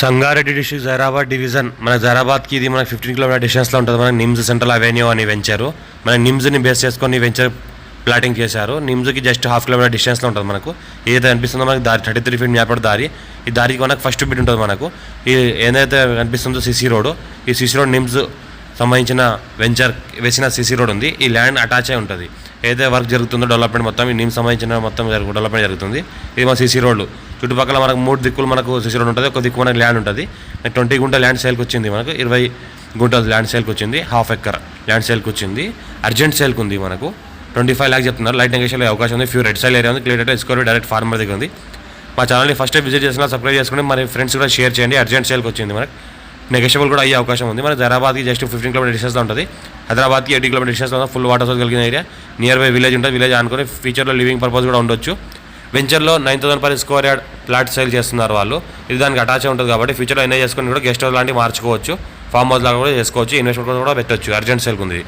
Sangareddy district Zaheerabad division మన జైరాబాద్కి ఇది మనకి 15 కిలోమీటర్ డిస్టెన్స్లో ఉంటుంది. మనకి నిమ్స్ సెంట్రల్ అవెన్యూ అని వెంచారు. మన నిమ్స్ని బేస్ చేసుకొని వెంచర్ ప్లాటింగ్ చేశారు. నిమ్స్కి జస్ట్ 1/2 కిలోమీటర్ డిస్టెన్స్లో ఉంటుంది. మనకు ఏదైతే అనిపిస్తుందో మనకి దారి 33 ఫీట్ మ్యాపర్ దారి. ఈ దారికి మనకు ఫస్ట్ బిట్ ఉంటుంది. మనకు ఈ ఏదైతే అనిపిస్తుందో సిసి రోడ్, ఈ సిసి రోడ్ నిమ్స్ సంబంధించిన వెంచర్ వేసిన సిసి రోడ్ ఉంది. ఈ ల్యాండ్ అటాచ్ అయి ఉంటుంది. ఏదైతే వర్క్ జరుగుతుందో డెవలప్మెంట్ మొత్తం ఈ నిమ్స్ సంబంధించిన మొత్తం డెవలప్మెంట్ జరుగుతుంది. ఇది మన సిసి రోడ్లు చుట్టుపక్కల మనకు 3 దిక్కులు మనకు సిసి రోడ్ ఉంటుంది. ఒక దిక్కు మనకు ల్యాండ్ ఉంటుంది. 20 గుంట ల్యాండ్ సేల్కి వచ్చింది. మనకు 20 గుంటలు ల్యాండ్ సేల్కి వచ్చింది. 1/2 ఎకర్ ల్యాండ్ సేల్కి వచ్చింది. అర్జెంట్ సేల్కి ఉంది. మనకు 25 lakhs చెప్తున్నారు. లైట్ నెగోషియల్ అవకాశం ఉంది. ఫ్యూ రెడ్ సైల్ ఏరియా ఉంది. క్లియర్ ఎస్కోర్ డైరెక్ట్ ఫార్మర్ దగ్గర ఉంది. మా ఛానల్ని ఫస్ట్ టైం విజిట్ చేసినా సబ్స్క్రైబ్ చేసుకుని మరి ఫ్రెండ్స్ కూడా షేర్ చేయండి. అర్జెంట్ సేల్కి వచ్చింది. మనకు నెగోషియబుల్ కూడా అయ్యే అవకాశం ఉంది. మన హైదరాబాద్కి జస్ట్ 15 కిలోమీటర్ డిస్టెన్స్లో ఉంటుంది. హైదరాబాద్కి 80 కిలోమీటర్ డిస్టెన్స్లో ఫుల్ వాటర్ సోర్స్ కలిగిన ఏరియా. నియర్ బై విలేజ్ ఉంటుంది. విలేజ్ అనుకుని ఫ్యూచర్లో లివింగ్ పర్పస్ కూడా ఉండొచ్చు. వెంచర్లో 9,000 per square yard plot sale చేస్తున్నారు వాళ్ళు. ఇది దానికి అటాచ్ ఉంటుంది కాబట్టి ఫ్యూచర్లో ఎంజాయ్ చేసుకుని కూడా గెస్ట్ హౌస్ లాంటివి మార్చుకోవచ్చు. ఫామ్ హౌస్ లాగా కూడా చేసుకోవచ్చు. ఇన్వెస్ట్మెంట్ కూడా పెట్టవచ్చు. అర్జెంట్ సేల్కి ఉంది.